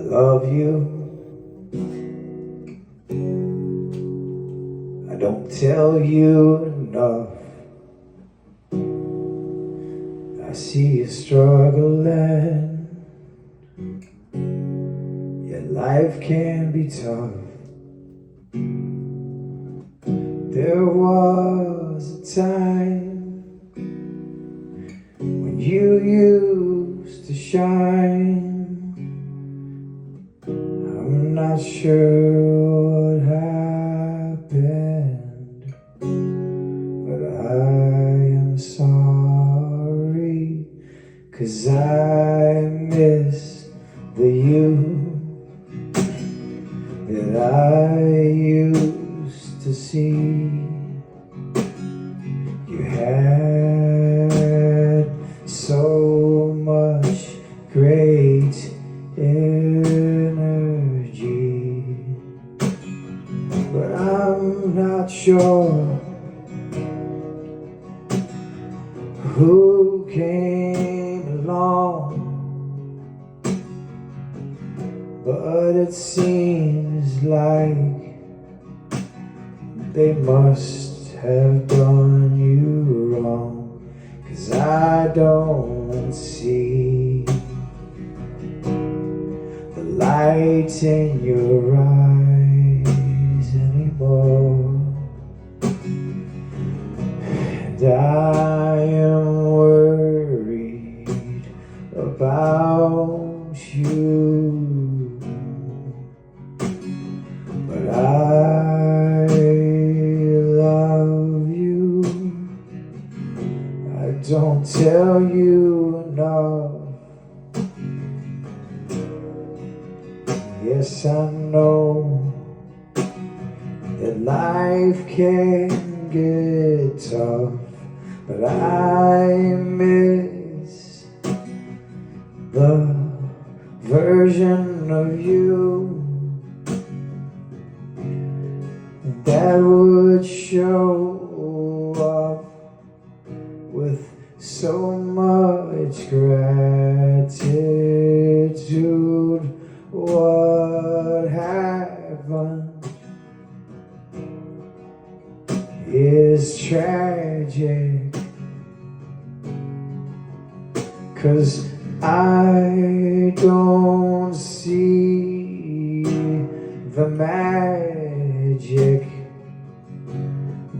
love you. I don't tell you enough. I see you struggling. Yeah, life can be tough. There was a time when you used to shine. I'm not sure what happened, but I am sorry, 'cause I miss the you that I used to see. You had so much great energy, but I'm not sure who came along, but it seems like they must have done you wrong, 'cause I don't see the light in your eyes anymore. And I am worried about you, but I love you. I don't tell you enough. Yes, I know that life can get tough, but I miss the version of you that would show up with so much gratitude. What happened is tragic, 'cause I don't see the magic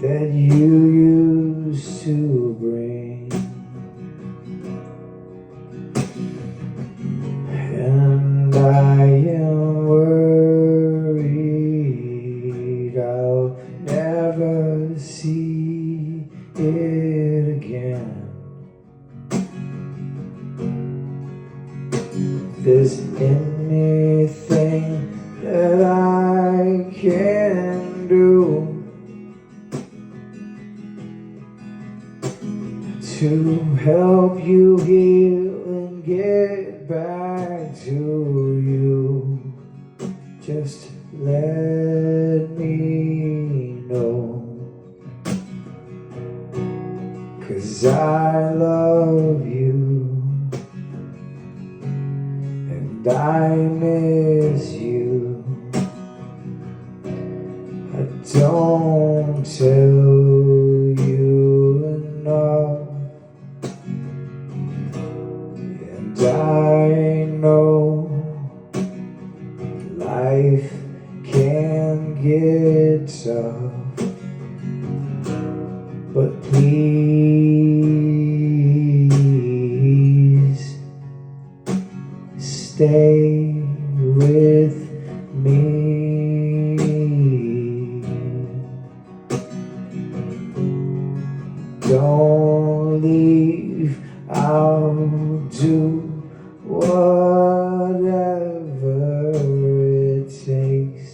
that you used to bring. And I am worried I'll never see it again. If there's anything that I can do to help you heal and get back to you, just let me know, 'cause I love you and I miss you. I don't tell you enough, and I know life can get tough, but please stay with me. Don't leave, I'll do whatever it takes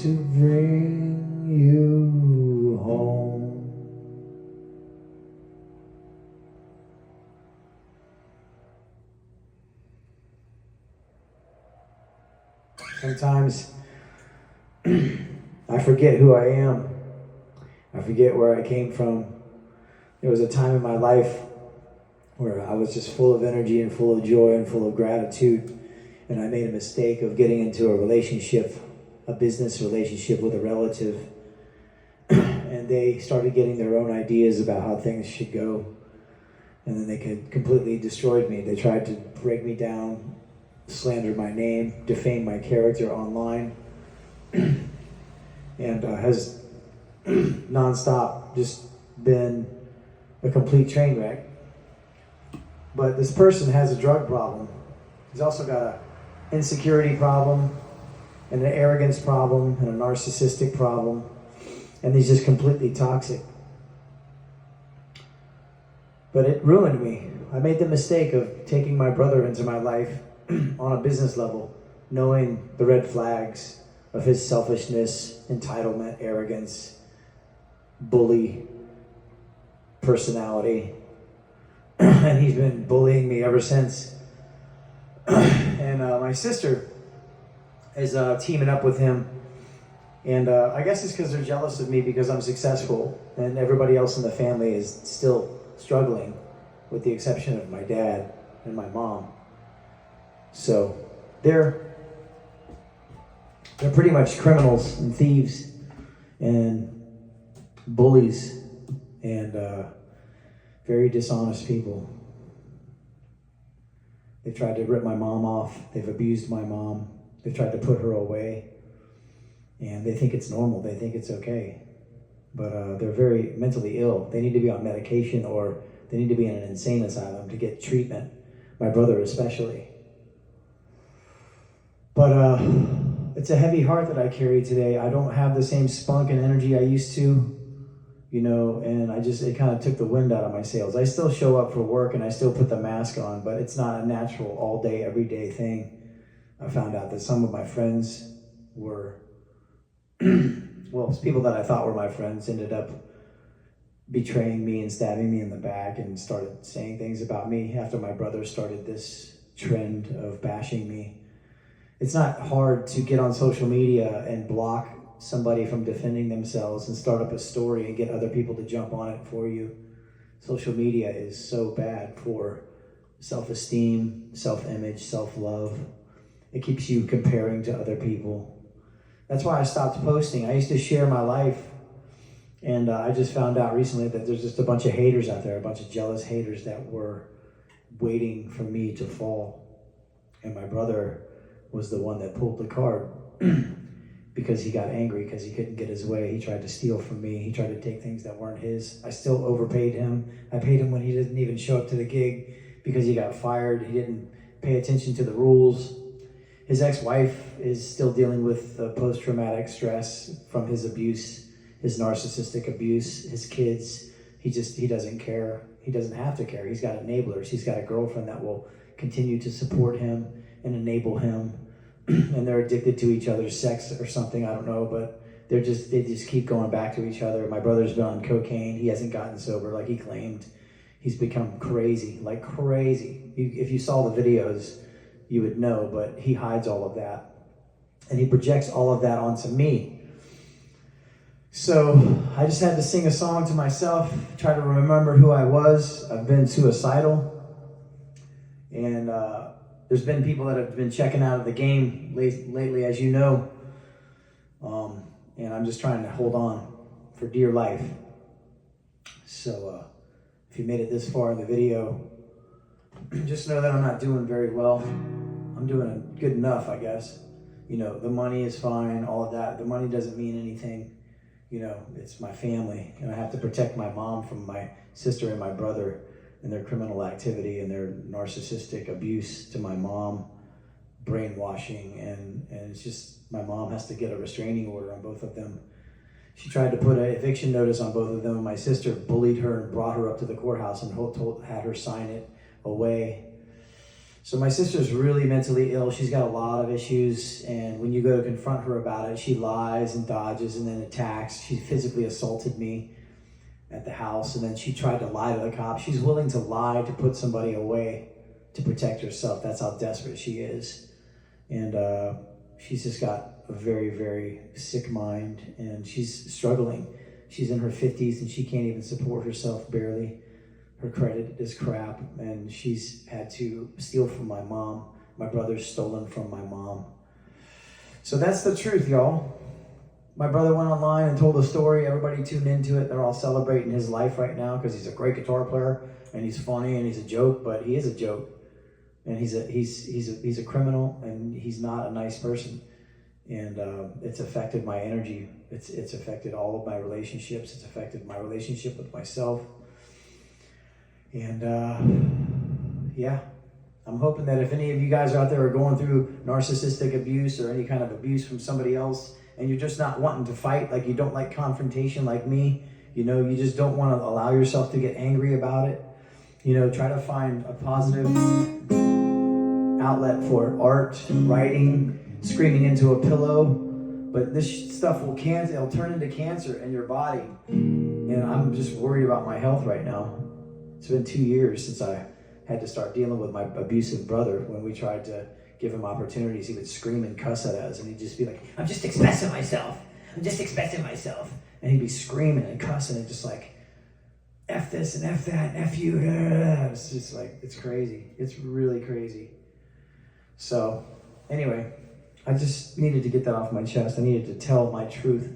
to bring you home. Sometimes I forget who I am. I forget where I came from. There was a time in my life where I was just full of energy and full of joy and full of gratitude. And I made a mistake of getting into a relationship, a business relationship with a relative. And they started getting their own ideas about how things should go. And then they completely destroyed me. They tried to break me down, slander my name, defame my character online. And has nonstop just been a complete train wreck. But this person has a drug problem. He's also got an insecurity problem, and an arrogance problem, and a narcissistic problem, and he's just completely toxic. But it ruined me. I made the mistake of taking my brother into my life on a business level, knowing the red flags of his selfishness, entitlement, arrogance, bully personality. And he's been bullying me ever since. And my sister is teaming up with him. And I guess it's because they're jealous of me because I'm successful. And everybody else in the family is still struggling, with the exception of my dad and my mom. So they're pretty much criminals and thieves and bullies and very dishonest people. They've tried to rip my mom off. They've abused my mom. They've tried to put her away. And they think it's normal. They think it's okay. But they're very mentally ill. They need to be on medication, or they need to be in an insane asylum to get treatment. My brother especially. But it's a heavy heart that I carry today. I don't have the same spunk and energy I used to, and it kind of took the wind out of my sails. I still show up for work and I still put the mask on, but it's not a natural all day, everyday thing. I found out that some of my friends were, people that I thought were my friends ended up betraying me and stabbing me in the back and started saying things about me after my brother started this trend of bashing me. It's not hard to get on social media and block somebody from defending themselves and start up a story and get other people to jump on it for you. Social media is so bad for self-esteem, self-image, self-love. It keeps you comparing to other people. That's why I stopped posting. I used to share my life, and I just found out recently that there's just a bunch of haters out there, a bunch of jealous haters that were waiting for me to fall. And my brother was the one that pulled the card because he got angry because he couldn't get his way. He tried to steal from me. He tried to take things that weren't his. I still overpaid him. I paid him when he didn't even show up to the gig because he got fired. He didn't pay attention to the rules. His ex-wife is still dealing with post-traumatic stress from his abuse, his narcissistic abuse, his kids. He doesn't care. He doesn't have to care. He's got enablers. He's got a girlfriend that will continue to support him and enable him. And they're addicted to each other's sex or something, I don't know, but they just keep going back to each other. My brother's been on cocaine. He hasn't gotten sober like he claimed. He's become crazy, like crazy. If you saw the videos, you would know, but he hides all of that. And he projects all of that onto me. So I just had to sing a song to myself, try to remember who I was. I've been suicidal. And there's been people that have been checking out of the game lately, as you know. And I'm just trying to hold on for dear life. So if you made it this far in the video, just know that I'm not doing very well. I'm doing good enough, I guess. The money is fine, all of that. The money doesn't mean anything. It's my family. And I have to protect my mom from my sister and my brother and their criminal activity and their narcissistic abuse to my mom, brainwashing, and it's just, my mom has to get a restraining order on both of them. She tried to put an eviction notice on both of them, and my sister bullied her and brought her up to the courthouse and had her sign it away. So my sister's really mentally ill. She's got a lot of issues, and when you go to confront her about it, she lies and dodges and then attacks. She physically assaulted me at the house, and then she tried to lie to the cops. She's willing to lie to put somebody away to protect herself. That's how desperate she is. And she's just got a very, very sick mind, and she's struggling. She's in her 50s, and she can't even support herself, barely. Her credit is crap, and she's had to steal from my mom. My brother's stolen from my mom. So that's the truth, y'all. My brother went online and told a story. Everybody tuned into it. They're all celebrating his life right now because he's a great guitar player and he's funny and he's a joke, but he is a joke. And he's a criminal and he's not a nice person. And it's affected my energy. It's affected all of my relationships. It's affected my relationship with myself. And yeah, I'm hoping that if any of you guys out there are going through narcissistic abuse or any kind of abuse from somebody else, and you're just not wanting to fight, like you don't like confrontation like me, you know, you just don't want to allow yourself to get angry about it, you know, try to find a positive outlet for art, writing, screaming into a pillow. But this stuff will it'll turn into cancer in your body. And I'm just worried about my health right now. It's been 2 years since I had to start dealing with my abusive brother. When we tried to give him opportunities, he would scream and cuss at us, and he'd just be like, I'm just expressing myself. I'm just expressing myself. And he'd be screaming and cussing and just like, F this and F that and F you. It's just like, it's crazy. It's really crazy. So anyway, I just needed to get that off my chest. I needed to tell my truth.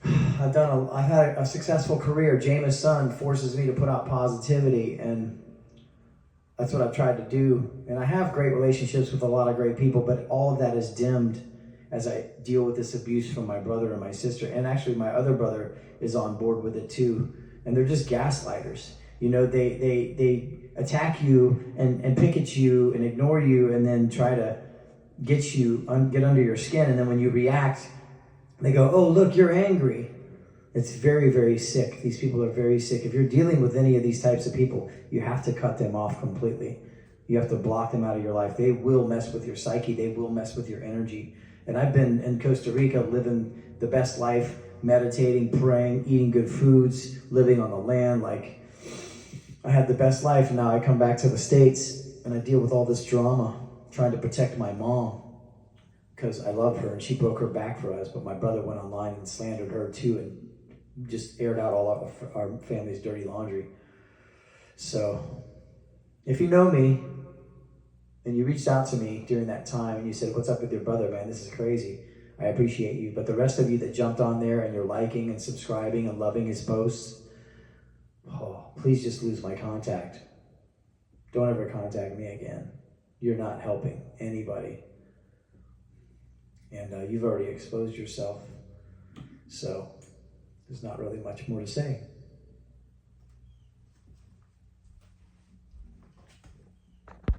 I've had a successful career. Jameis Sun forces me to put out positivity, and that's what I've tried to do. And I have great relationships with a lot of great people, but all of that is dimmed as I deal with this abuse from my brother and my sister. And actually my other brother is on board with it too. And they're just gaslighters. You know, they attack you and pick at you and ignore you and then try to get under your skin. And then when you react, they go, oh, look, you're angry. It's very, very sick. These people are very sick. If you're dealing with any of these types of people, you have to cut them off completely. You have to block them out of your life. They will mess with your psyche. They will mess with your energy. And I've been in Costa Rica living the best life, meditating, praying, eating good foods, living on the land. Like, I had the best life, and now I come back to the States and I deal with all this drama, trying to protect my mom because I love her and she broke her back for us. But my brother went online and slandered her too and just aired out all of our family's dirty laundry. So if you know me and you reached out to me during that time and you said, what's up with your brother, man? This is crazy. I appreciate you. But the rest of you that jumped on there and you're liking and subscribing and loving his posts, oh, please just lose my contact. Don't ever contact me again. You're not helping anybody. And you've already exposed yourself. So there's not really much more to say.